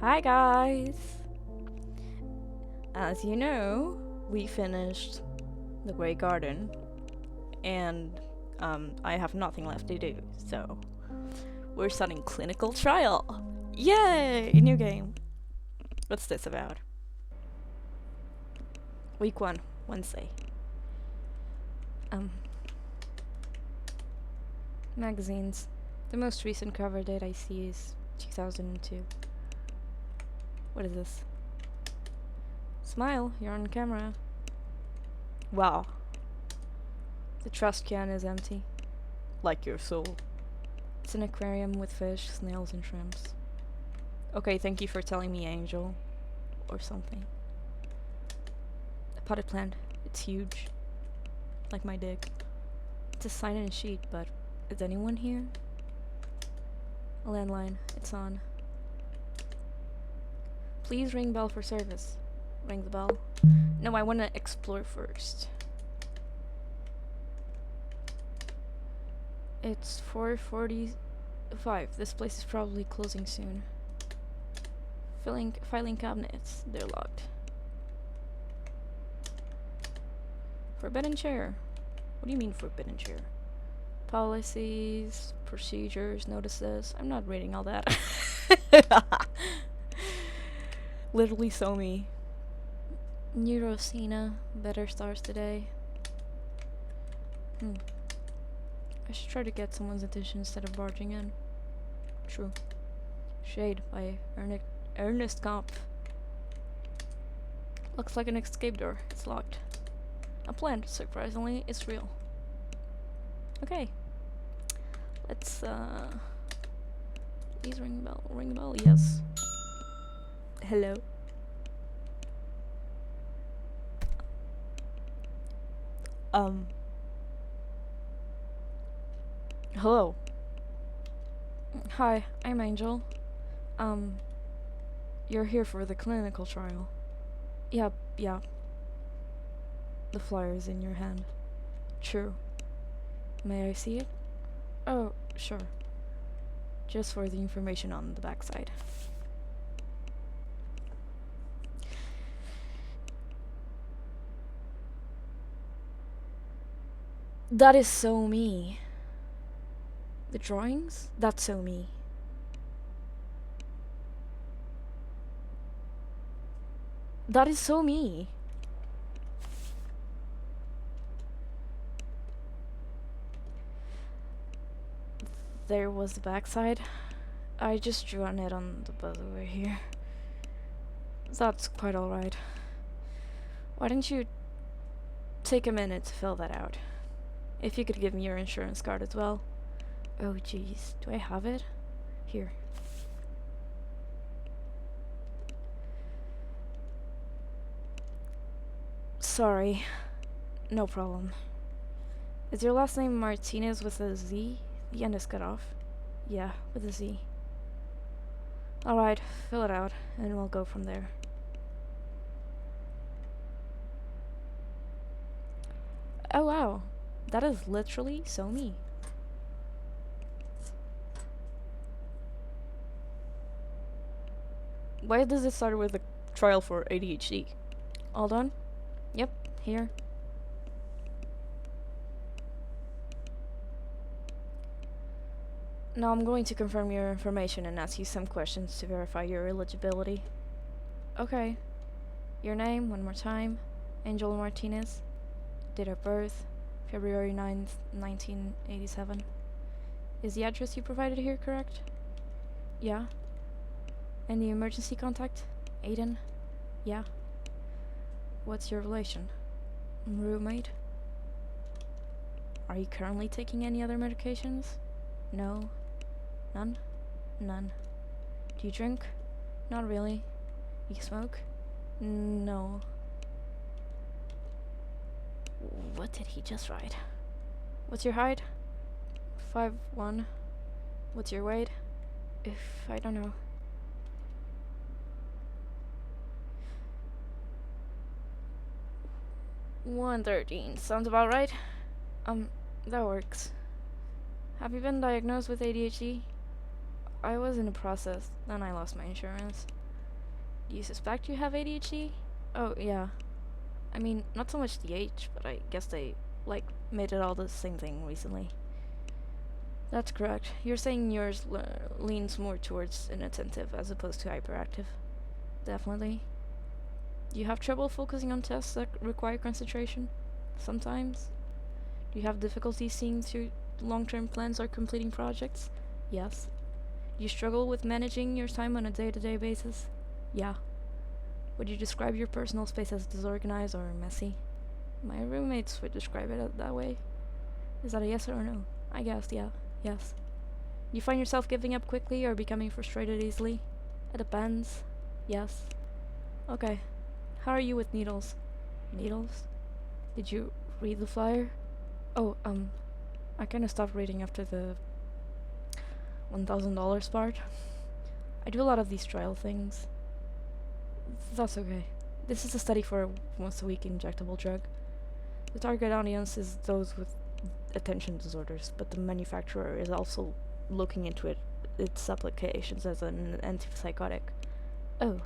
Hi guys! As you know, we finished the Grey Garden, and I have nothing left to do, so we're starting clinical trial! Yay! New game. What's this about? Week 1, Wednesday. Magazines. The most recent cover date I see is 2002. What is this? Smile, you're on camera. Wow. The trash can is empty. Like your soul. It's an aquarium with fish, snails, and shrimps. Okay, thank you for telling me, Angel. Or something. A potted plant. It's huge. Like my dick. It's a sign-in sheet, but is anyone here? A landline. It's on. Please ring bell for service. Ring the bell. No, I want to explore first. It's 4:45. This place is probably closing soon. Filing cabinets. They're locked. Forbidden chair. What do you mean forbidden chair? Policies, procedures, notices. I'm not reading all that. Literally so me. Neurosina. Better stars today. I should try to get someone's attention instead of barging in. True. Shade by Ernest Kampf. Looks like an escape door. It's locked. A plant, surprisingly, it's real. Okay. Let's please ring the bell. Ring the bell, yes. Hello. Hello. Hi, I'm Angel. You're here for the clinical trial. Yeah. The flyer is in your hand. True. May I see it? Oh, sure. Just for the information on the backside. That is so me. The drawings? That's so me. That is so me. There was the backside. I just drew on it on the buzz over here. That's quite alright. Why don't you take a minute to fill that out? If you could give me your insurance card as well. Oh jeez, do I have it? Here. Sorry. No problem. Is your last name Martinez with a Z? The end is cut off. Yeah, with a Z. Alright, fill it out, and we'll go from there. Oh wow, that is literally so me. Why does it start with a trial for ADHD? All done? Yep, here. Now I'm going to confirm your information and ask you some questions to verify your eligibility. Okay. Your name, one more time. Angel Martinez. Date of birth, February 9th, 1987. Is the address you provided here correct? Yeah. And the emergency contact? Aiden? Yeah. What's your relation? Roommate? Are you currently taking any other medications? No. None? None. Do you drink? Not really. You smoke? No. What did he just write? What's your height? 5'1". What's your weight? I don't know. $113. Sounds about right. That works. Have you been diagnosed with ADHD? I was in the process, then I lost my insurance. Do you suspect you have ADHD? Oh, yeah. I mean, not so much the age, but I guess they, like, made it all the same thing recently. That's correct. You're saying yours leans more towards inattentive as opposed to hyperactive. Definitely. Do you have trouble focusing on tests that require concentration? Sometimes. Do you have difficulty seeing through long-term plans or completing projects? Yes. Do you struggle with managing your time on a day-to-day basis? Yeah. Would you describe your personal space as disorganized or messy? My roommates would describe it that way. Is that a yes or a no? I guess, yeah. Yes. Do you find yourself giving up quickly or becoming frustrated easily? It depends. Yes. Okay. How are you with needles? Needles? Did you read the flyer? Oh, I kinda stopped reading after the $1,000 part. I do a lot of these trial things. That's okay. This is a study for a once-a-week injectable drug. The target audience is those with attention disorders, but the manufacturer is also looking into its applications as an antipsychotic. Oh.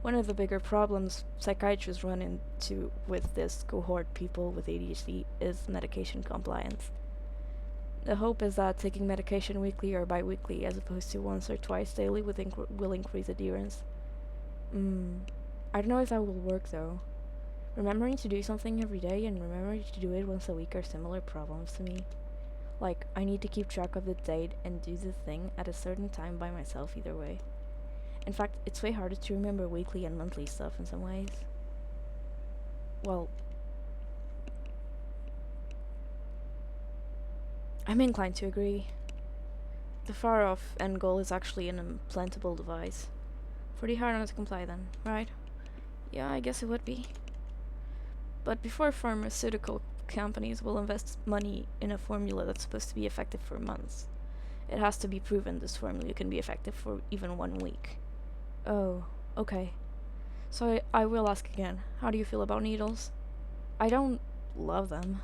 One of the bigger problems psychiatrists run into with this cohort people with ADHD is medication compliance. The hope is that taking medication weekly or bi-weekly as opposed to once or twice daily will increase adherence. I don't know if that will work though. Remembering to do something every day and remembering to do it once a week are similar problems to me. Like, I need to keep track of the date and do the thing at a certain time by myself either way. In fact, it's way harder to remember weekly and monthly stuff in some ways. Well, I'm inclined to agree. The far-off end goal is actually an implantable device. Pretty hard not to comply then, right? Yeah, I guess it would be. But before pharmaceutical companies will invest money in a formula that's supposed to be effective for months, it has to be proven this formula can be effective for even 1 week. Oh, okay. So I will ask again, how do you feel about needles? I don't love them.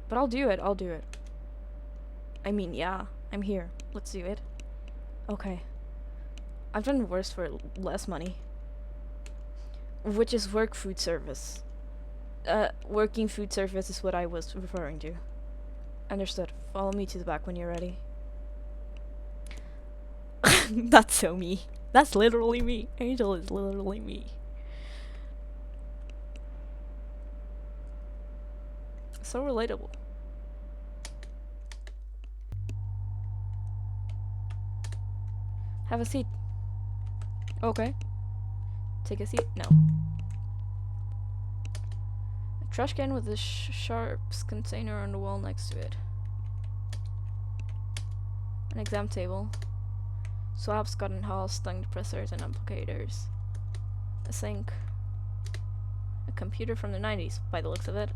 But I'll do it. I mean, yeah, I'm here. Let's do it. Okay. I've done worse for less money. Which is work food service. Working food service is what I was referring to. Understood. Follow me to the back when you're ready. That's so me. That's literally me. Angel is literally me. So relatable. Have a seat. Okay. Take a seat. No. A trash can with a sharps container on the wall next to it. An exam table. Swabs, cotton hulls, tongue depressors, and applicators. A sink. A computer from the 90s, by the looks of it.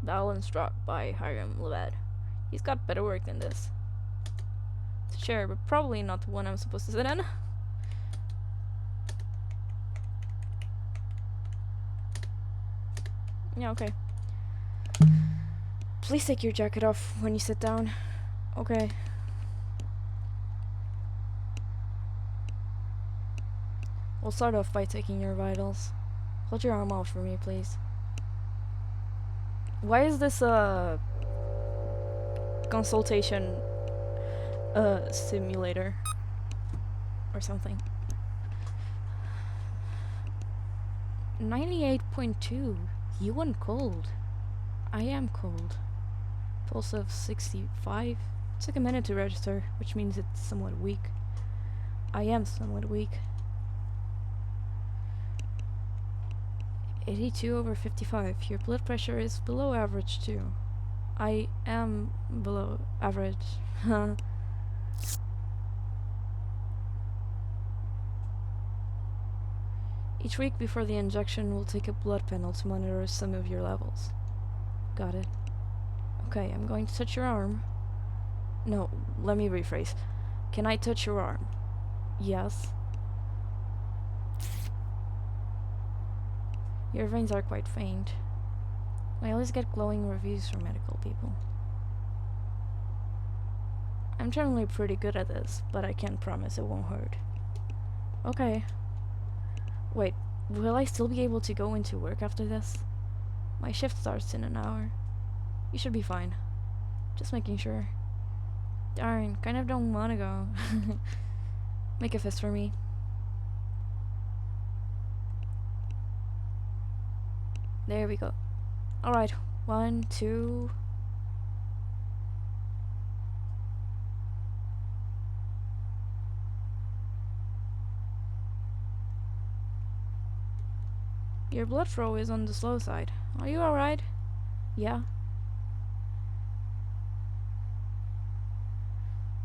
Balance dropped by Hiram Leved. He's got better work than this. It's a chair, but probably not the one I'm supposed to sit in. Yeah, okay. Please take your jacket off when you sit down. Okay. We'll start off by taking your vitals. Hold your arm out for me, please. Why is this a consultation simulator or something? 98.2. You went cold. I am cold. Pulse of 65. It took a minute to register, which means it's somewhat weak. I am somewhat weak. 82/55. Your blood pressure is below average too. I am below average. Each week before the injection, we'll take a blood panel to monitor some of your levels. Got it. Okay, I'm going to touch your arm. No, let me rephrase. Can I touch your arm? Yes. Your veins are quite faint. I always get glowing reviews from medical people. I'm generally pretty good at this, but I can't promise it won't hurt. Okay. Wait, will I still be able to go into work after this? My shift starts in an hour. You should be fine. Just making sure. Darn, kind of don't wanna go. Make a fist for me. There we go. Alright, 1, 2. Your blood flow is on the slow side. Are you alright? Yeah.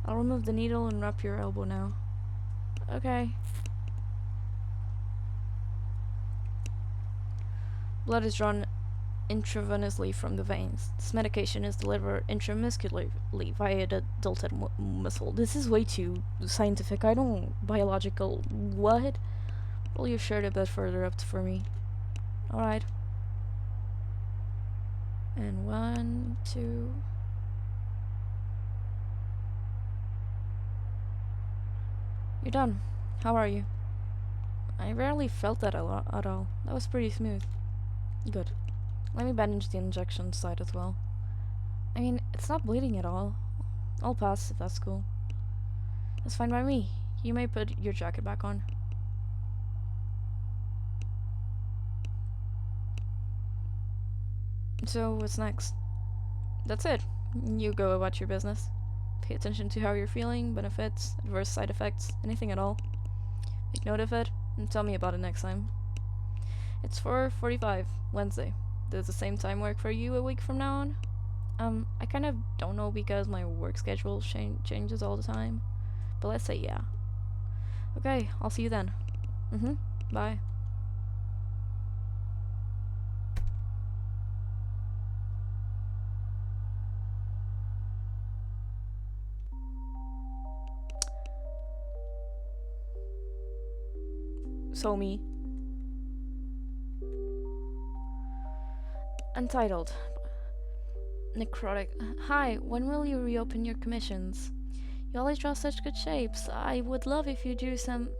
I'll remove the needle and wrap your elbow now. Okay. Blood is drawn intravenously from the veins. This medication is delivered intramuscularly via the deltoid muscle. This is way too scientific. I don't biological. What? Roll your shirt a bit further up for me. Alright. And 1, 2. You're done. How are you? I rarely felt that at all. That was pretty smooth. Good. Let me bandage the injection site as well. I mean, it's not bleeding at all. I'll pass if that's cool. That's fine by me. You may put your jacket back on. So, what's next? That's it. You go about your business. Pay attention to how you're feeling, benefits, adverse side effects, anything at all. Make note of it, and tell me about it next time. It's 4:45, Wednesday. Does the same time work for you a week from now on? I kind of don't know because my work schedule changes all the time. But let's say yeah. Okay, I'll see you then. Bye. So me. Untitled. Necrotic. Hi, when will you reopen your commissions? You always draw such good shapes. I would love if you drew some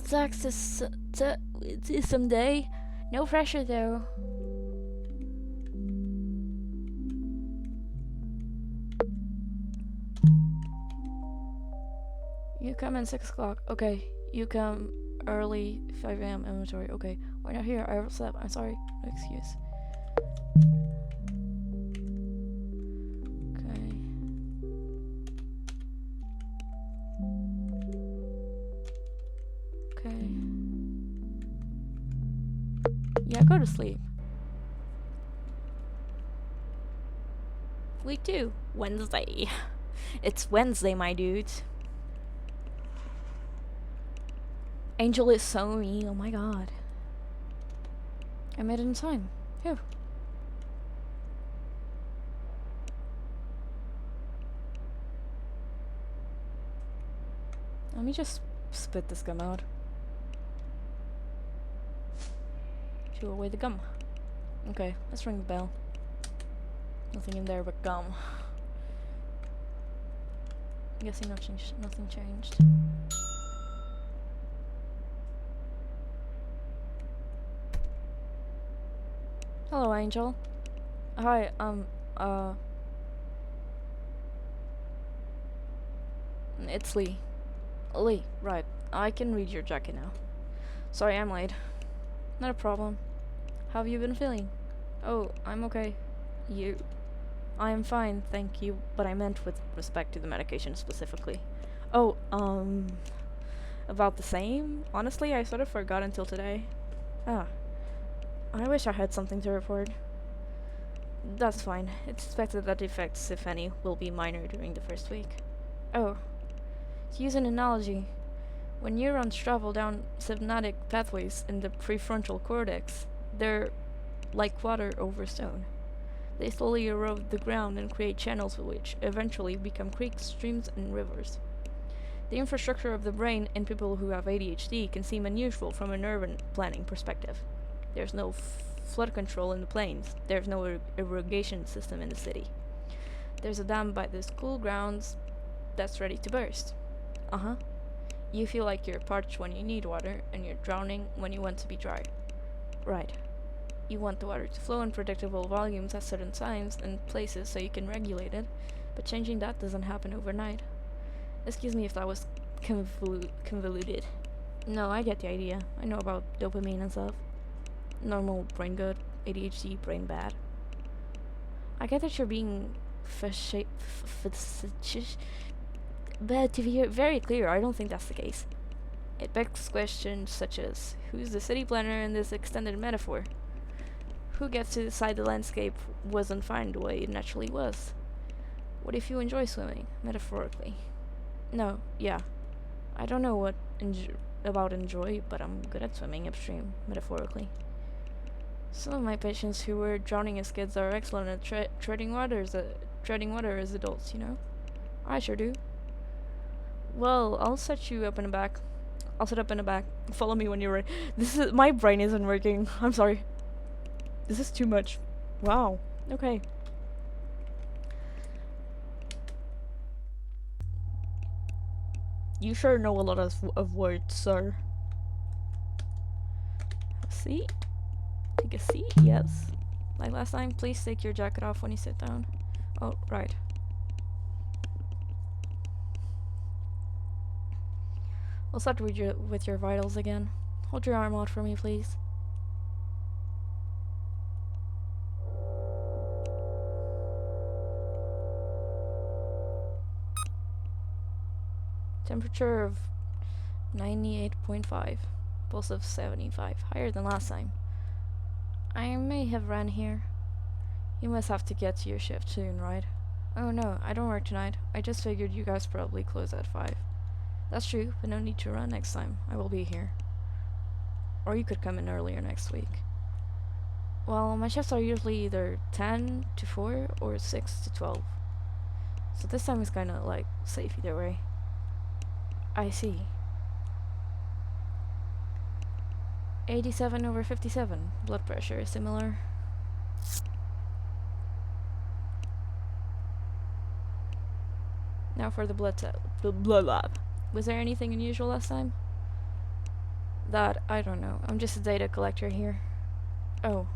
taxes someday. No pressure though. You come in 6 o'clock. Okay. You come early 5 a.m. inventory. Okay. We're not here. I overslept. I'm sorry. No excuse. Okay. Okay. Yeah, go to sleep. Week 2. Wednesday. It's Wednesday, my dudes. Angel is so me. Oh my god. I made it in time. Phew. Let me just spit this gum out. Chew away the gum. Okay, let's ring the bell. Nothing in there but gum. I'm guessing nothing changed. Hello, Angel. Hi, it's Lee. Lee, right. I can read your jacket now. Sorry, I'm late. Not a problem. How have you been feeling? Oh, I'm okay. You? I am fine, thank you, but I meant with respect to the medication specifically. Oh, about the same? Honestly, I sort of forgot until today. Ah. I wish I had something to report. That's fine. It's expected that the effects, if any, will be minor during the first week. Oh. To use an analogy, when neurons travel down synaptic pathways in the prefrontal cortex, they're like water over stone. They slowly erode the ground and create channels which eventually become creeks, streams, and rivers. The infrastructure of the brain in people who have ADHD can seem unusual from an urban planning perspective. There's no flood control in the plains. There's no irrigation system in the city. There's a dam by the school grounds that's ready to burst. Uh-huh. You feel like you're parched when you need water, and you're drowning when you want to be dry. Right. You want the water to flow in predictable volumes at certain times and places so you can regulate it, but changing that doesn't happen overnight. Excuse me if that was convoluted. No, I get the idea. I know about dopamine and stuff. Normal brain good, ADHD brain bad. I get that you're being facetious, but to be very clear, I don't think that's the case. It begs questions such as, who's the city planner in this extended metaphor? Who gets to decide the landscape wasn't fine the way it naturally was? What if you enjoy swimming, metaphorically? No, yeah. I don't know what about enjoy, but I'm good at swimming upstream, metaphorically. Some of my patients who were drowning as kids are excellent at treading water as adults, you know? I sure do. Well, I'll set you up in the back. I'll sit up in the back. Follow me when you're ready. My brain isn't working. I'm sorry. This is too much. Wow. Okay. You sure know a lot of words, sir. See? Take a seat, yes. Like last time, please take your jacket off when you sit down. Oh, right. We'll start with your vitals again. Hold your arm out for me, please. Temperature of 98.5. Pulse of 75. Higher than last time. I may have run here. You must have to get to your shift soon, right? Oh no, I don't work tonight. I just figured you guys probably close at 5. That's true, but no need to run next time. I will be here. Or you could come in earlier next week. Well, my shifts are usually either 10 to 4 or 6 to 12. So this time is kinda like safe either way. I see. 87/57. Blood pressure is similar. Now for the blood lab. Was there anything unusual last time? That, I don't know. I'm just a data collector here. Oh.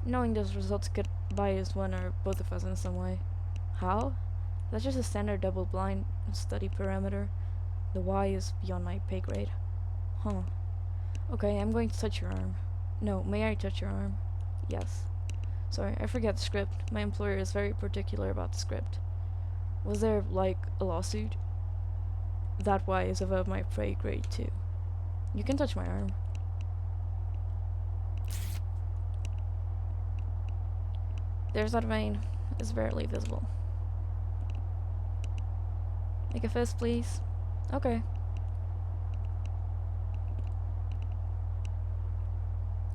Knowing those results could bias one or both of us in some way. How? That's just a standard double-blind study parameter. The Y is beyond my pay grade. Huh. Okay, I'm going to touch your arm. No, may I touch your arm? Yes. Sorry, I forget the script. My employer is very particular about the script. Was there, like, a lawsuit? That Y is above my pay grade, too. You can touch my arm. There's that vein. It's barely visible. Make a fist, please. Okay.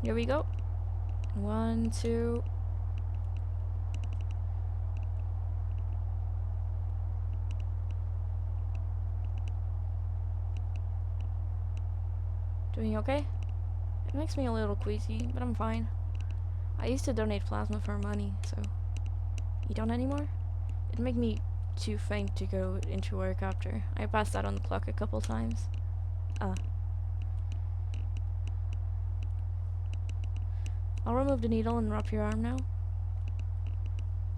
Here we go. 1, 2. Doing okay? It makes me a little queasy, but I'm fine. I used to donate plasma for money, so... You don't anymore? It'd make me too faint to go into work after. I passed out on the clock a couple times. I'll remove the needle and wrap your arm now.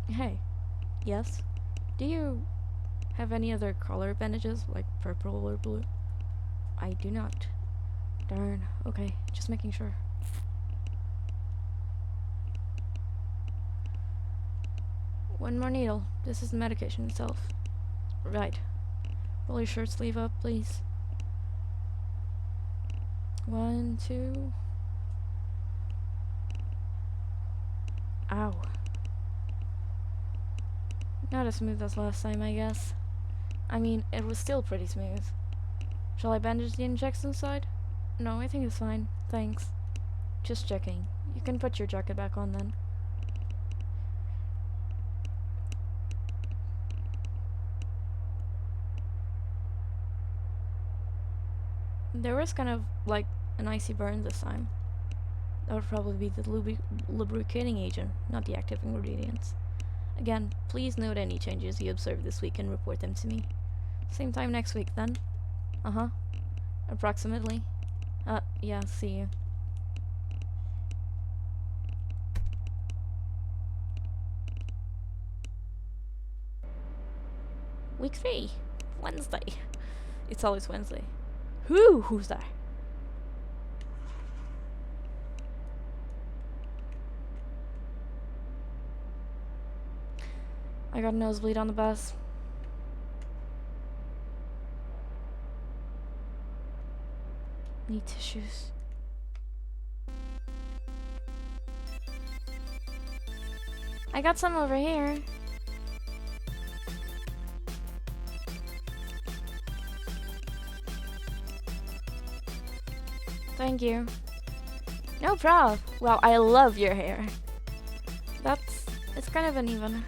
Hey. Yes? Do you have any other color bandages, like purple or blue? I do not. Darn. Okay, just making sure. One more needle. This is the medication itself. Right. Roll your shirt sleeve up, please. 1, 2. Ow. Not as smooth as last time, I guess. I mean, it was still pretty smooth. Shall I bandage the injection side? No, I think it's fine. Thanks. Just checking. You can put your jacket back on then. There was kind of like an icy burn this time. That would probably be the lubricating agent, not the active ingredients. Again, please note any changes you observe this week and report them to me. Same time next week then. Uh-huh. Approximately. Yeah, see you. Week 3. Wednesday. It's always Wednesday. Who's there? I got a nosebleed on the bus. Need tissues. I got some over here. Thank you. No prob. Well, I love your hair. It's kind of uneven.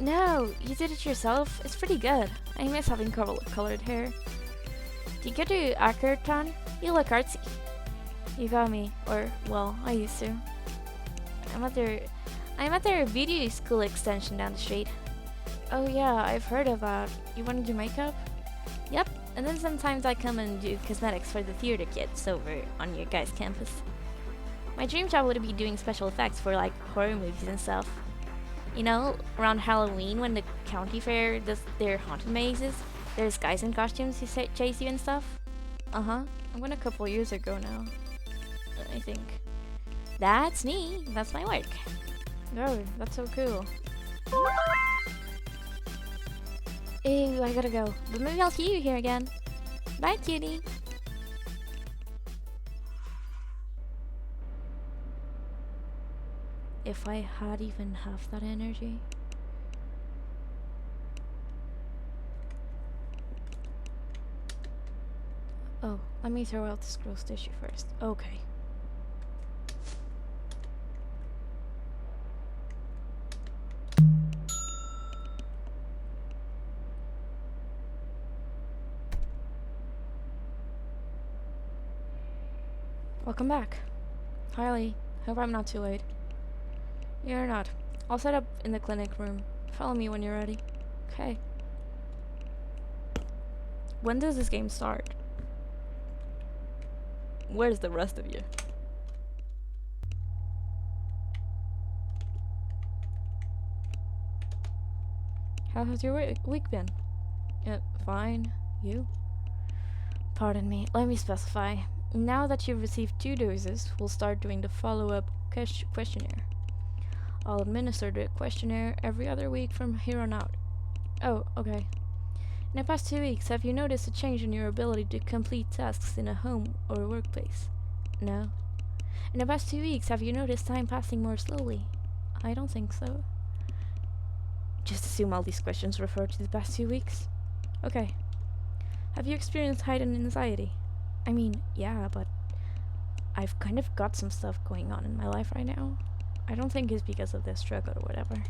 No, you did it yourself. It's pretty good. I miss having colored hair. Do you go to Ackerton? You look artsy. You got me. Or, well, I used to. I'm at their beauty school extension down the street. Oh yeah, I've heard of that. You wanna do makeup? Yep, and then sometimes I come and do cosmetics for the theater kids over on your guys' campus. My dream job would be doing special effects for like horror movies and stuff. You know, around Halloween when the county fair does their haunted mazes, there's guys in costumes who chase you and stuff. Uh-huh, I went a couple years ago now, I think. That's me, that's my work. Oh, that's so cool. Ew, I gotta go. But maybe I'll see you here again. Bye, cutie. If I had even half that energy. Oh, let me throw out this gross tissue first. Okay. Welcome back. Harley, hope I'm not too late. You're not. I'll set up in the clinic room. Follow me when you're ready. Okay. When does this game start? Where's the rest of you? How has your week been? Fine. You? Pardon me. Let me specify. Now that you've received 2 doses, we'll start doing the follow-up questionnaire. I'll administer the questionnaire every other week from here on out. Oh, okay. In the past 2 weeks, have you noticed a change in your ability to complete tasks in a home or workplace? No. In the past 2 weeks, have you noticed time passing more slowly? I don't think so. Just assume all these questions refer to the past 2 weeks. Okay. Have you experienced heightened anxiety? I mean, yeah, but I've kind of got some stuff going on in my life right now. I don't think it's because of this drug or whatever.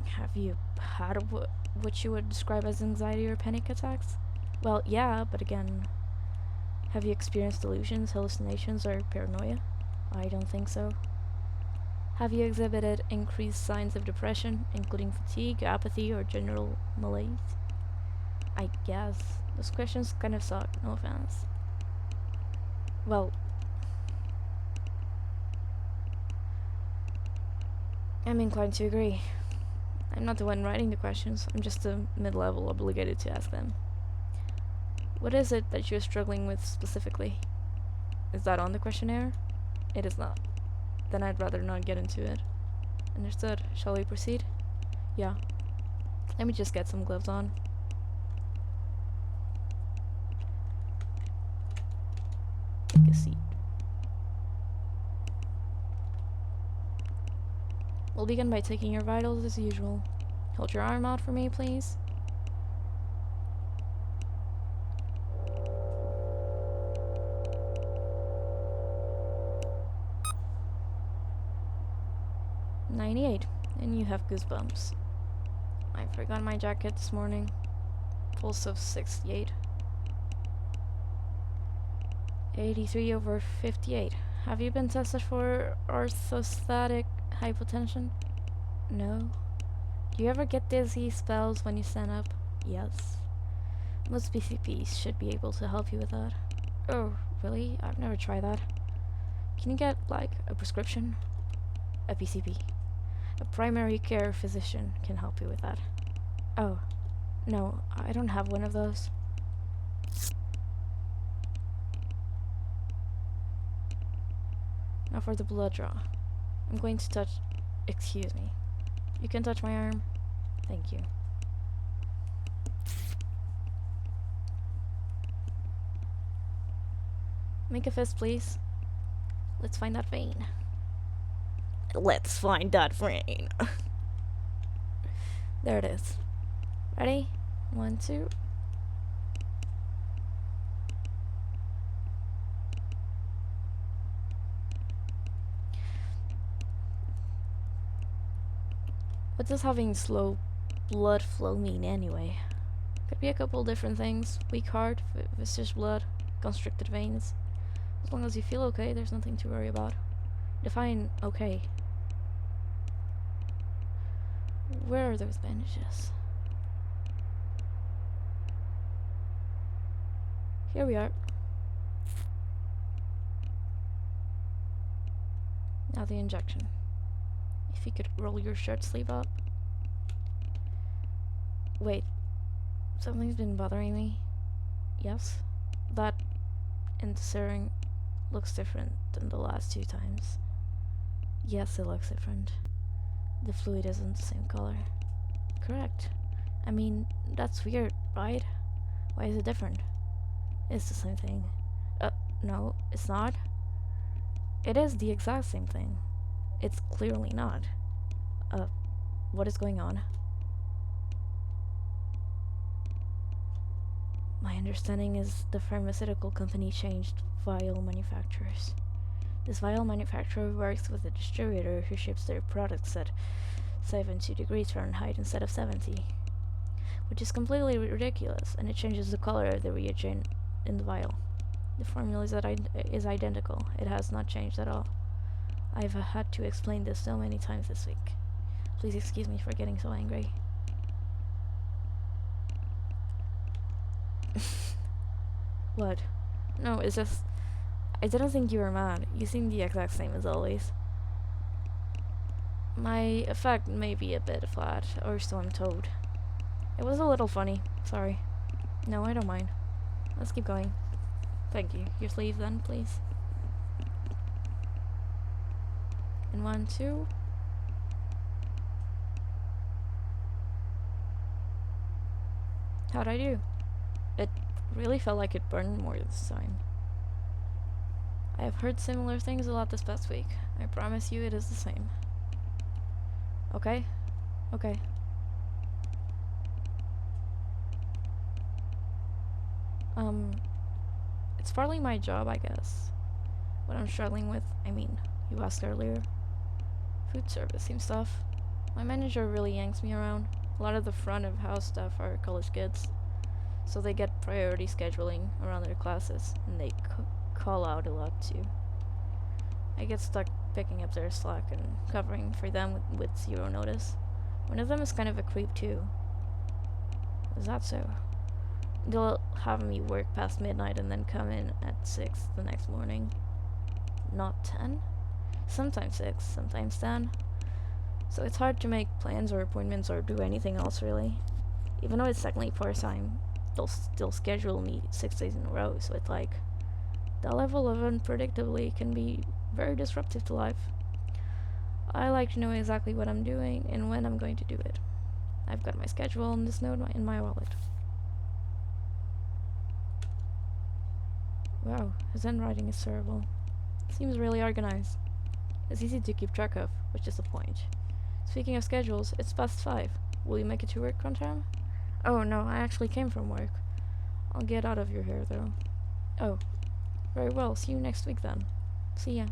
Have you had what you would describe as anxiety or panic attacks? Well, yeah, but again, have you experienced delusions, hallucinations, or paranoia? I don't think so. Have you exhibited increased signs of depression, including fatigue, apathy, or general malaise? I guess. Those questions kind of suck, no offense. Well, I'm inclined to agree. I'm not the one writing the questions, I'm just a mid-level obligated to ask them. What is it that you're struggling with specifically? Is that on the questionnaire? It is not. Then I'd rather not get into it. Understood. Shall we proceed? Yeah. Let me just get some gloves on. Take a seat. We'll begin by taking your vitals as usual. Hold your arm out for me, please. "98, and you have goosebumps. I forgot my jacket this morning. Pulse of 68. 83/58. Have you been tested for orthostatic hypotension? No. Do you ever get dizzy spells when you stand up? Yes. Most PCPs should be able to help you with that. Oh, really? I've never tried that. Can you get, like, a prescription? A PCP. A primary care physician can help you with that. Oh, no, I don't have one of those. Now for the blood draw. I'm going to touch... Excuse me. You can touch my arm? Thank you. Make a fist, please. Let's find that vein. Let's find that vein. There it is. Ready? 1, 2. What does having slow blood flow mean anyway? Could be a couple different things. Weak heart, viscous blood, constricted veins. As long as you feel okay, there's nothing to worry about. Define okay. Where are those bandages? Here we are. Now the injection. If you could roll your shirt sleeve up. Wait. Something's been bothering me. Yes? That and the serum looks different than the last 2 times. Yes, it looks different. The fluid isn't the same color. Correct. I mean, that's weird, right? Why is it different? It's the same thing. No, it's not. It is the exact same thing. It's clearly not. What is going on? My understanding is the pharmaceutical company changed vial manufacturers. This vial manufacturer works with a distributor who ships their products at 70 degrees Fahrenheit instead of 70, which is completely ridiculous, and it changes the color of the reagent in the vial. The formula is identical. It has not changed at all. I've had to explain this so many times this week. Please excuse me for getting so angry. What? No, it's just... I didn't think you were mad. You seem the exact same as always. My effect may be a bit flat, or so I'm told. It was a little funny. Sorry. No, I don't mind. Let's keep going. Thank you. Your sleeve then, please. And 1, 2. How'd I do? It really felt like it burned more this time. I have heard similar things a lot this past week. I promise you it is the same. Okay? Okay. It's partly my job, I guess. What I'm struggling with, I mean, you asked earlier. Food servicing stuff. My manager really yanks me around. A lot of the front of house staff are college kids, so they get priority scheduling around their classes, and they call out a lot too. I get stuck picking up their slack and covering for them with 0 notice. One of them is kind of a creep too. Is that so? They'll have me work past midnight and then come in at 6 the next morning. Not 10? Sometimes 6, sometimes 10. So it's hard to make plans or appointments or do anything else really. Even though it's technically part-time, they'll still schedule me 6 days in a row, so it's like that level of unpredictability can be very disruptive to life. I like to know exactly what I'm doing and when I'm going to do it. I've got my schedule and this note in my wallet. Wow, his handwriting is terrible. Seems really organized. It's easy to keep track of, which is the point. Speaking of schedules, it's past 5. Will you make it to work on time? Oh no, I actually came from work. I'll get out of your hair though. Oh, very well, see you next week then. See ya.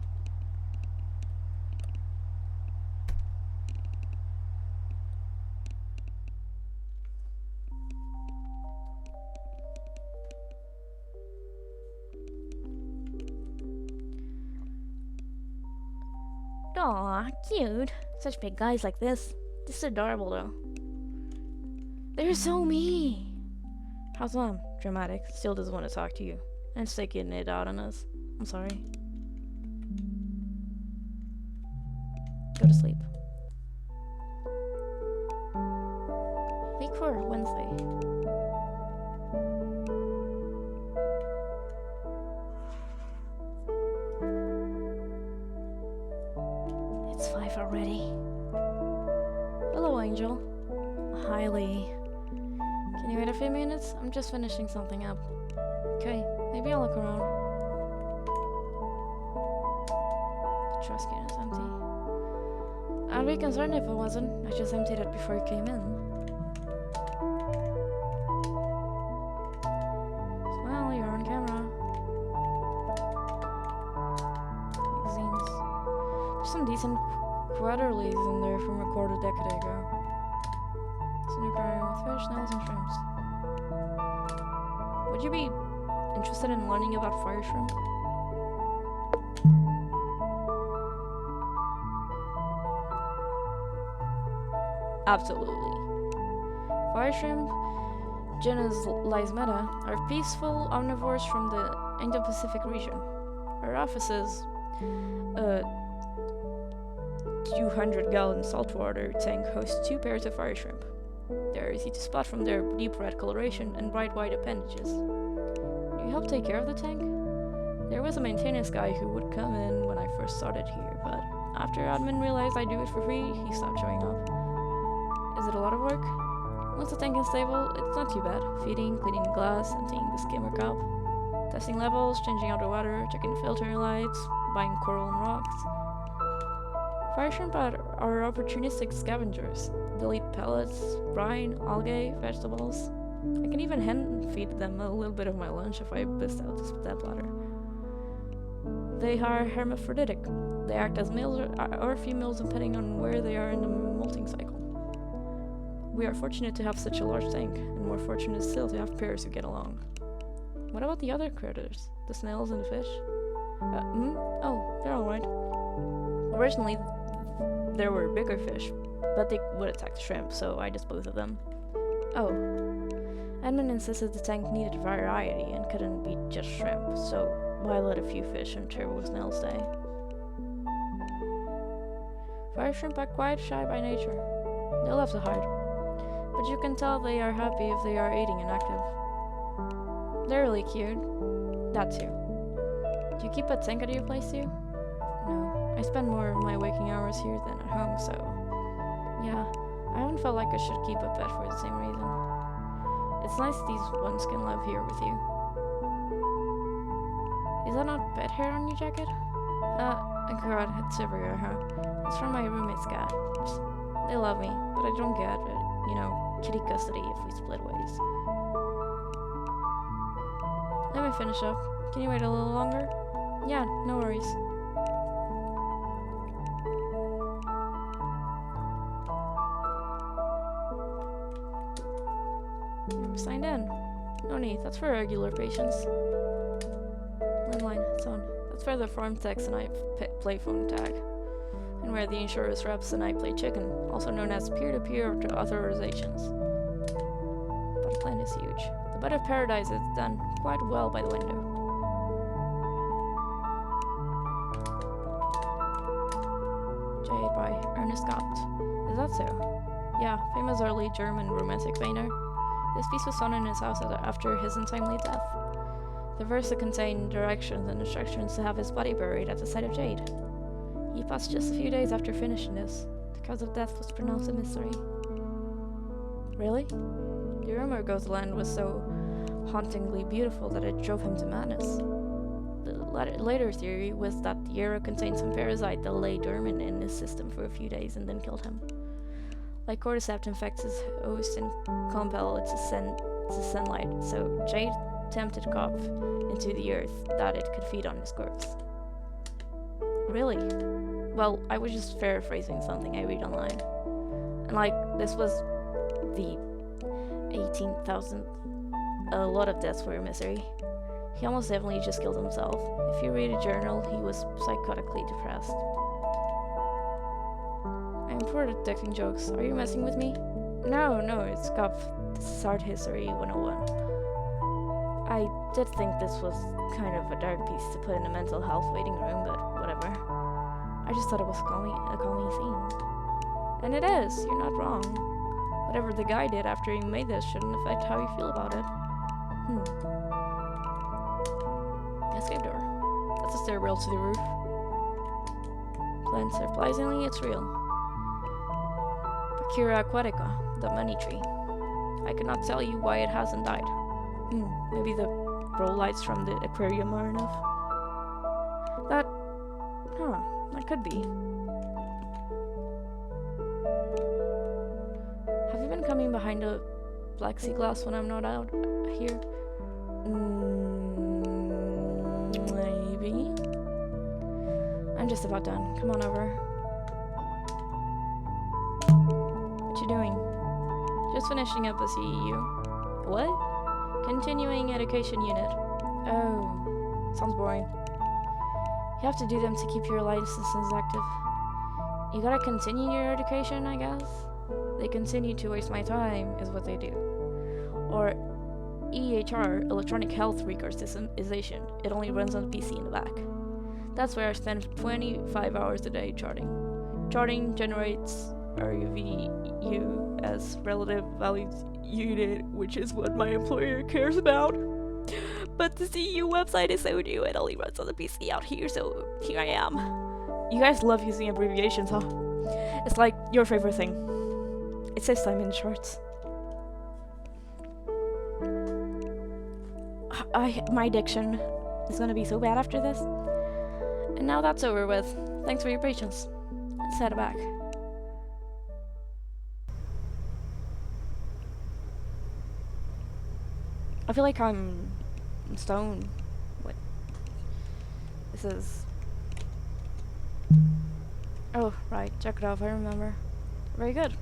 Aw, cute. Such big guys like this. This is adorable though. They're so mean. How's Lam? Dramatic. Still doesn't want to talk to you. And it's taking it out on us. I'm sorry. Go to sleep. Week 4, Wednesday. It's 5 already. Hello, Angel. Hi, Lee. Can you wait a few minutes? I'm just finishing something up. Okay, maybe I'll look around. The trash can is empty. I'd be concerned if it wasn't. I just emptied it before you came in. Well, you're on camera. Magazines. There's some decent quarterlies in there from recorded a decade ago. It's a new aquarium with fish, snails, and shrimps. Would you be interested in learning about fire shrimp? Absolutely. Fire shrimp, genus Lysmeta, are peaceful omnivores from the Indo-Pacific region. Our office's 200-gallon saltwater tank hosts 2 pairs of fire shrimp. They're easy to spot from their deep red coloration and bright white appendages. Do you help take care of the tank? There was a maintenance guy who would come in when I first started here, but after admin realized I do it for free, he stopped showing up. Is it a lot of work? Once the tank is stable, it's not too bad. Feeding, cleaning the glass, emptying the skimmer cup, testing levels, changing out the water, checking the filter lights, buying coral and rocks. Fire shrimp are opportunistic scavengers. They'll eat pellets, brine, algae, vegetables. I can even hand feed them a little bit of my lunch if I bust out the stepladder. They are hermaphroditic. They act as males or females depending on where they are in the molting cycle. We are fortunate to have such a large tank, and more fortunate still to have pairs who get along. What about the other critters? The snails and the fish? Oh, they're alright. Originally, there were bigger fish, but they would attack the shrimp, so I disposed of them. Oh. Edmund insisted the tank needed variety and couldn't be just shrimp, so why let a few fish and turbo snails stay? Fire shrimp are quite shy by nature. They love to hide, but you can tell they are happy if they are eating and active. They're really cute. That too. Do you keep a tank at your place too? No, I spend more of my waking hours here than at home, so yeah, I haven't felt like I should keep a pet for the same reason. It's nice these ones can live here with you. Is that not pet hair on your jacket? God, it's everywhere, huh? It's from my roommate's cat. They love me, but I don't get it, kitty custody if we split ways. Let me finish up. Can you wait a little longer? Yeah, no worries. Never signed in. No need, that's for regular patients. Landline, it's on. That's for the farm techs and I play phone tag. And where the insurance reps and I play chicken, also known as peer-to-peer authorizations. But the plant is huge. The bed of paradise is done quite well by the window. Jade by Ernest Gott. Is that so? Yeah, famous early German romantic painter. This piece was found in his house after his untimely death. The verse contained directions and instructions to have his body buried at the site of Jade. He passed just a few days after finishing this. The cause of death was pronounced a mystery. Really? The rumor goes the land was so hauntingly beautiful that it drove him to madness. The later theory was that the arrow contained some parasite that lay dormant in his system for a few days and then killed him. Like cordyceps infects his host and compel it to sunlight, so Jade tempted Kopf into the earth that it could feed on his corpse. Really? Well, I was just paraphrasing something I read online. And this was the 18,000th. A lot of deaths were a misery. He almost definitely just killed himself. If you read a journal, he was psychotically depressed. I'm for detecting jokes. Are you messing with me? No, it's Kopf. This is Art History 101. I did think this was kind of a dark piece to put in a mental health waiting room, but whatever. I just thought it was a calming scene. And it is, you're not wrong. Whatever the guy did after he made this shouldn't affect how you feel about it. Escape door. That's a stair rail to the roof. Plant surprisingly, it's real. Pachyra aquatica, the money tree. I could not tell you why it hasn't died. Maybe the grow lights from the aquarium are enough. That could be. Have you been coming behind a plexiglass when I'm not out here? Maybe. I'm just about done. Come on over. What you doing? Just finishing up a CEU. What? Continuing Education Unit. Oh, sounds boring. You have to do them to keep your licenses active. You gotta continue your education, I guess? They continue to waste my time, is what they do. Or EHR, Electronic Health Record Systemization. It only runs on PC in the back. That's where I spend 25 hours a day charting. Charting generates RUVU as relative values unit, which is what my employer cares about. But the CU website is so new, it only runs on the PC out here, so here I am. You guys love using abbreviations, huh? It's like your favorite thing. It saves time in charts. My diction is gonna be so bad after this. And now that's over with. Thanks for your patience. Let's head back. I feel like I'm stoned. What? This is... Oh, right. Check it off. I remember. Very good.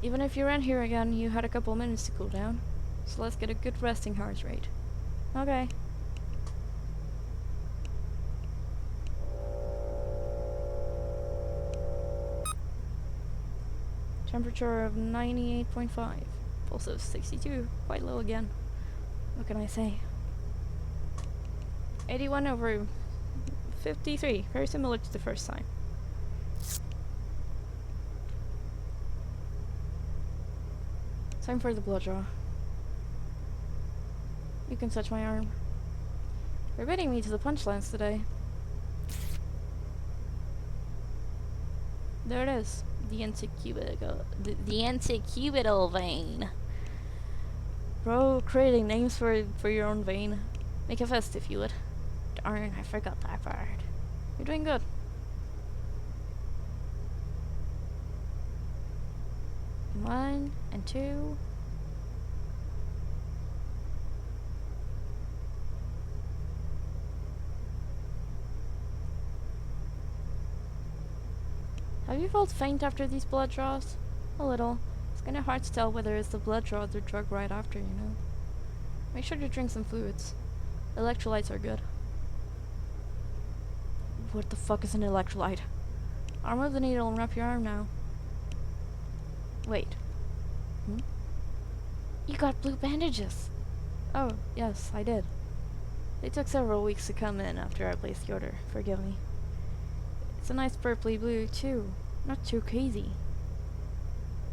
Even if you ran here again, you had a couple minutes to cool down. So let's get a good resting heart rate. Okay. Temperature of 98.5. Pulse of 62. Quite low again. What can I say? 81 over 53. Very similar to the first time. Time for the blood draw. You can touch my arm. You're beating me to the punchlines today. There it is. The antecubital vein. Bro, creating names for your own vein. Make a fist if you would. Darn, I forgot that part. You're doing good. One and two. Have you felt faint after these blood draws? A little. It's kinda hard to tell whether it's the blood draw or the drug right after, you know. Make sure to drink some fluids. Electrolytes are good. What the fuck is an electrolyte? I'll remove the needle and wrap your arm now. Wait. You got blue bandages! Oh, yes, I did. They took several weeks to come in after I placed the order. Forgive me. It's a nice purpley blue, too. Not too crazy.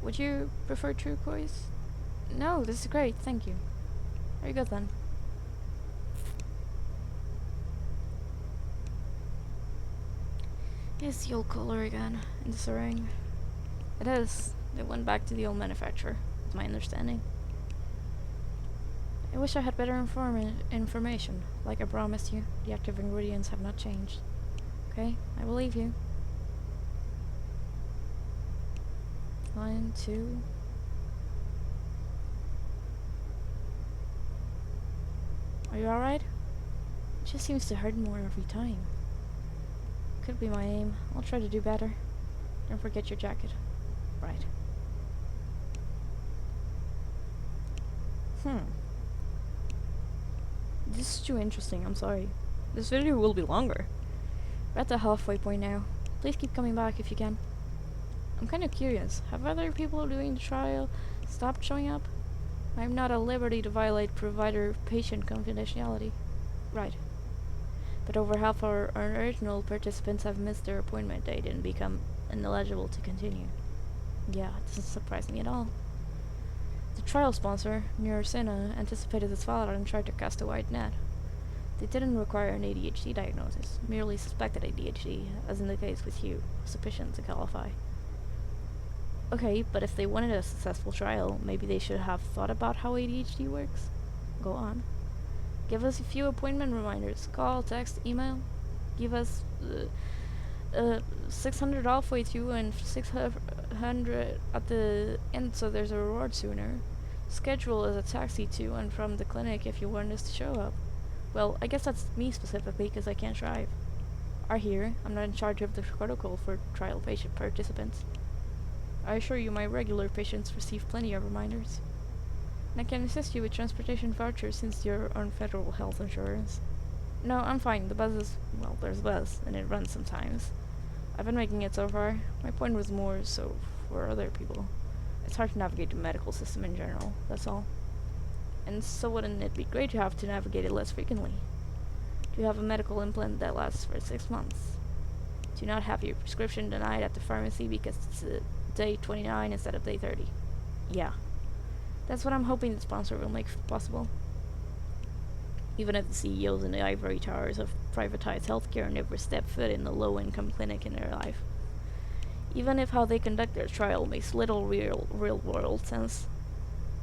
Would you prefer turquoise? No, this is great, thank you. Very good then. It's the old color again, in the syringe. It is. It went back to the old manufacturer, is my understanding. I wish I had better information. Like I promised you, the active ingredients have not changed. Okay, I will leave you. 1, 2. Are you alright? It just seems to hurt more every time. Could be my aim. I'll try to do better. Don't forget your jacket. Right. This is too interesting, I'm sorry. This video will be longer. We're at the halfway point now. Please keep coming back if you can. I'm kind of curious. Have other people doing the trial stopped showing up? I'm not at liberty to violate provider-patient confidentiality. Right. But over half our original participants have missed their appointment date and become ineligible to continue. Yeah, it doesn't surprise me at all. The trial sponsor, Neurosena, anticipated this fallout and tried to cast a wide net. They didn't require an ADHD diagnosis, merely suspected ADHD, as in the case with you, sufficient to qualify. Okay, but if they wanted a successful trial, maybe they should have thought about how ADHD works. Go on. Give us a few appointment reminders. Call, text, email. Give us 600 halfway through and 600 at the end so there's a reward sooner. Schedule as a taxi to and from the clinic if you want us to show up. Well, I guess that's me specifically because I can't drive. Are here. I'm not in charge of the protocol for trial patient participants. I assure you my regular patients receive plenty of reminders. And I can assist you with transportation vouchers since you're on federal health insurance. No, I'm fine. The bus is, well, there's a bus, and it runs sometimes. I've been making it so far. My point was more so for other people. It's hard to navigate the medical system in general, that's all. And so wouldn't it be great to have to navigate it less frequently? Do you have a medical implant that lasts for 6 months? Do not have your prescription denied at the pharmacy because it's day 29 instead of day 30. Yeah. That's what I'm hoping the sponsor will make possible. Even if the CEOs in the ivory towers of privatized healthcare never step foot in a low-income clinic in their life. Even if how they conduct their trial makes little real-world sense.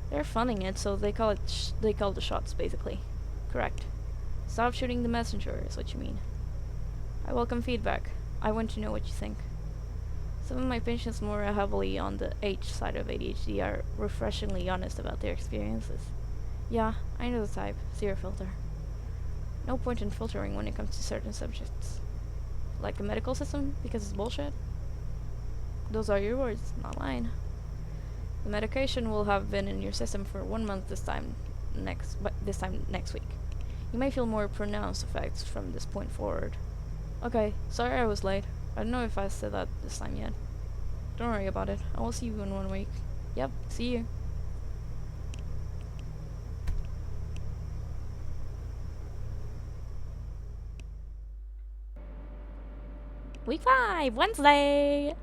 They're funding it, so they call the shots, basically. Correct. Stop shooting the messenger, is what you mean. I welcome feedback. I want to know what you think. Some of my patients more heavily on the H side of ADHD are refreshingly honest about their experiences. Yeah, I know the type. Zero filter. No point in filtering when it comes to certain subjects. Like the medical system, because it's bullshit. Those are your words, not mine. The medication will have been in your system for 1 month this time next week. You may feel more pronounced effects from this point forward. Okay, sorry I was late. I don't know if I said that this time yet. Don't worry about it. I will see you in 1 week. Yep, see you. Week 5, Wednesday!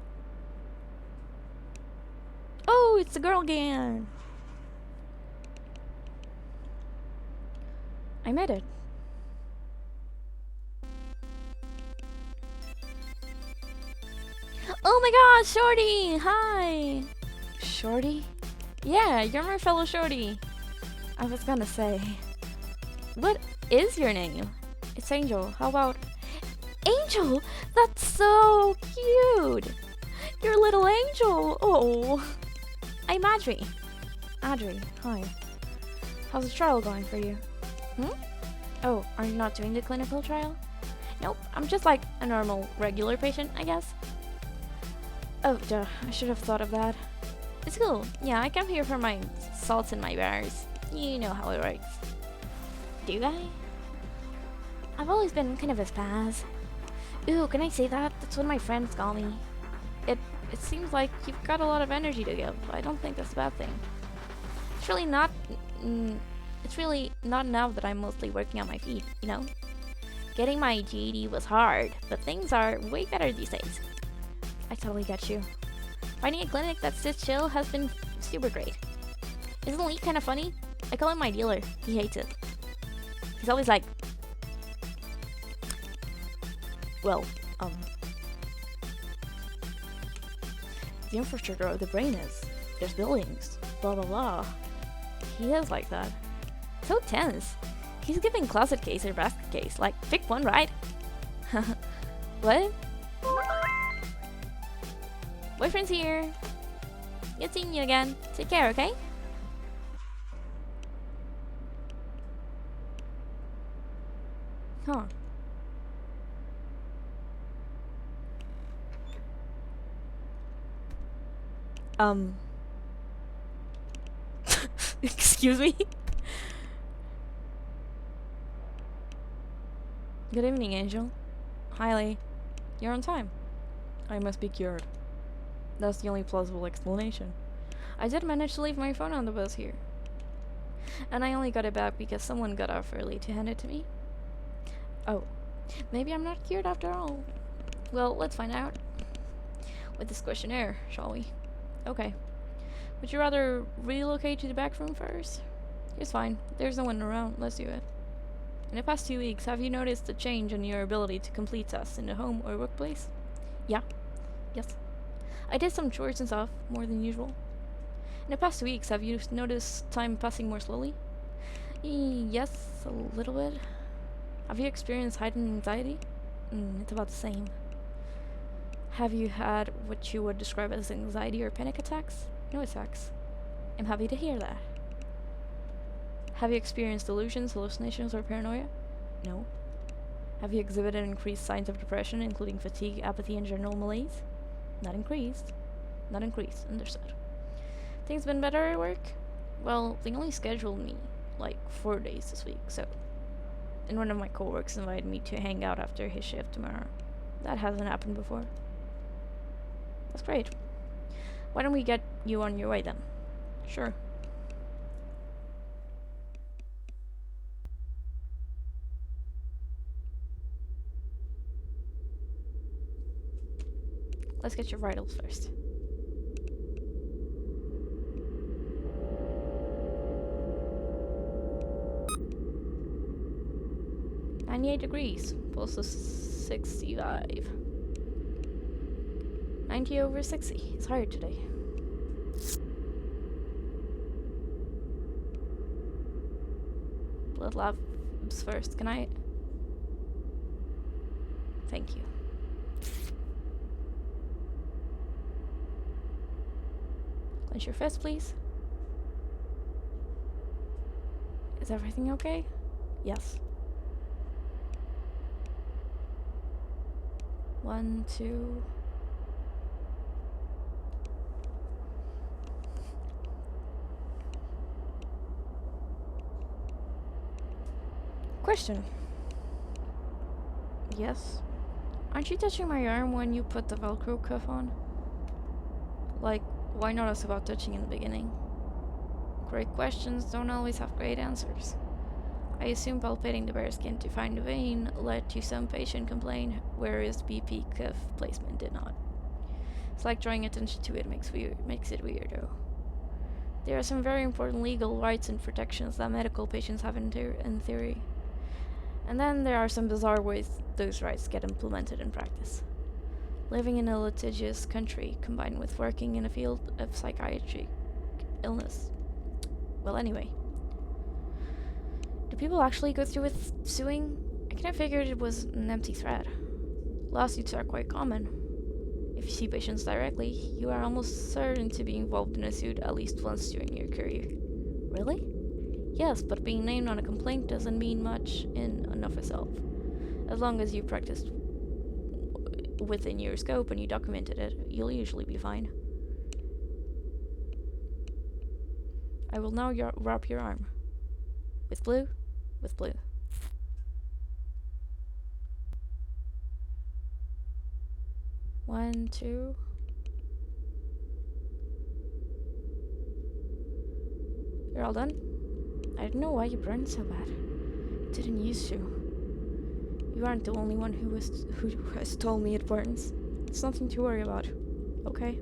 Oh, it's the girl again! I made it. Oh my god, Shorty! Hi! Shorty? Yeah, you're my fellow Shorty. I was gonna say. What is your name? It's Angel. How about... Angel! That's so cute! Your little angel! Oh! I'm Adri. Adri, hi. How's the trial going for you? Oh, are you not doing the clinical trial? Nope, I'm just like a normal, regular patient, I guess. Oh, duh, I should have thought of that. It's cool. Yeah, I come here for my salts and my bars. You know how it works. Do I? I've always been kind of a spaz. Ooh, can I say that? That's what my friends call me. It seems like you've got a lot of energy to give. I don't think that's a bad thing. It's really not... it's really not now that I'm mostly working on my feet, you know? Getting my GED was hard, but things are way better these days. I totally get you. Finding a clinic that sits chill has been super great. Isn't Lee kind of funny? I call him my dealer. He hates it. He's always like... Well, the infrastructure of the brain is... There's buildings. Blah blah blah. He is like that. So tense. He's giving closet case or basket case. Like, pick one, right? What? Boyfriend's here. Good seeing you again. Take care, okay? Huh. Excuse me? Good evening, Angel. Hi, Lee. You're on time. I must be cured. That's the only plausible explanation. I did manage to leave my phone on the bus here. And I only got it back because someone got off early to hand it to me. Oh, maybe I'm not cured after all. Well, let's find out. With this questionnaire, shall we? Okay. Would you rather relocate to the back room first? It's fine. There's no one around. Let's do it. In the past 2 weeks, have you noticed a change in your ability to complete tasks in the home or workplace? Yeah. Yes. I did some chores and stuff, more than usual. In the past 2 weeks, have you noticed time passing more slowly? Yes, a little bit. Have you experienced heightened anxiety? It's about the same. Have you had what you would describe as anxiety or panic attacks? No attacks. I'm happy to hear that. Have you experienced delusions, hallucinations, or paranoia? No. Have you exhibited increased signs of depression, including fatigue, apathy, and general malaise? Not increased. Not increased. Understood. Things been better at work? Well, they only scheduled me, like, 4 days this week, so... And one of my coworkers invited me to hang out after his shift tomorrow. That hasn't happened before. That's great. Why don't we get you on your way then? Sure. Let's get your vitals first. $98, pulse is 65. 90 over 60. It's hard today. Blood labs first. Can I? Thank you. Clench your fist, please. Is everything okay? Yes. 1, 2. Question. Yes. Aren't you touching my arm when you put the Velcro cuff on? Like, why not ask about touching in the beginning? Great questions don't always have great answers. I assume palpating the bare skin to find the vein led to some patient complaint, whereas BP cuff placement did not. It's like drawing attention to it makes it weirdo. There are some very important legal rights and protections that medical patients have in theory. And then there are some bizarre ways those rights get implemented in practice. Living in a litigious country, combined with working in a field of psychiatric illness. Well, anyway. Do people actually go through with suing? I kind of figured it was an empty threat. Lawsuits are quite common. If you see patients directly, you are almost certain to be involved in a suit at least once during your career. Really? Yes, but being named on a complaint doesn't mean much in and of itself. As long as you practiced within your scope and you documented it, you'll usually be fine. I will now wrap your arm. With blue? With blue. One, two. You're all done? I don't know why you burned so bad. Didn't used to. You aren't the only one who has told me it burns. It's nothing to worry about. Okay?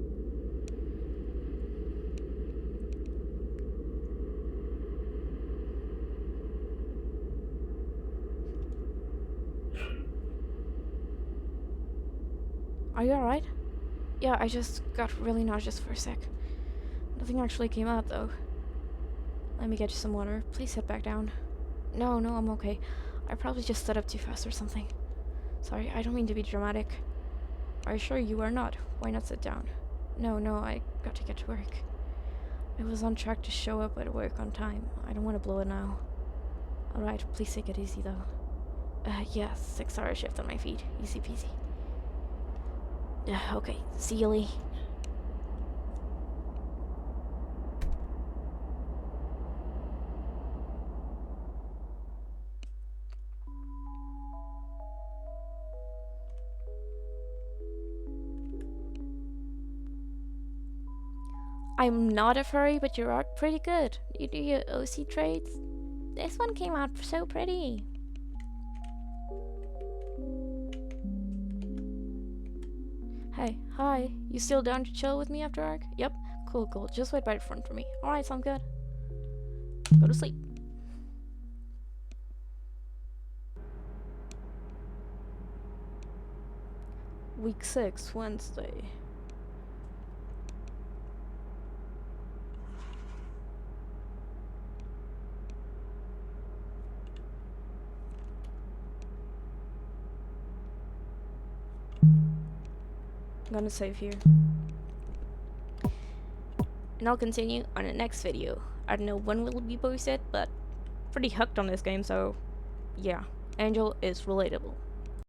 Are you alright? Yeah, I just got really nauseous for a sec. Nothing actually came out though. Let me get you some water. Please sit back down. No, I'm okay. I probably just stood up too fast or something. Sorry, I don't mean to be dramatic. Are you sure you are not? Why not sit down? No, I got to get to work. I was on track to show up at work on time. I don't want to blow it now. Alright, please take it easy though. Yeah, 6-hour shift on my feet. Easy peasy. Okay, see you, Lee. I'm not a furry, but you are pretty good. You do your OC trades. This one came out so pretty. Hey, hi. You still down to chill with me after arc? Yep. Cool. Just wait by the front for me. Alright, sounds good. Go to sleep. Week 6, Wednesday. I'm gonna save here. And I'll continue on the next video. I don't know when will it be posted, but pretty hooked on this game, so yeah. Angel is relatable.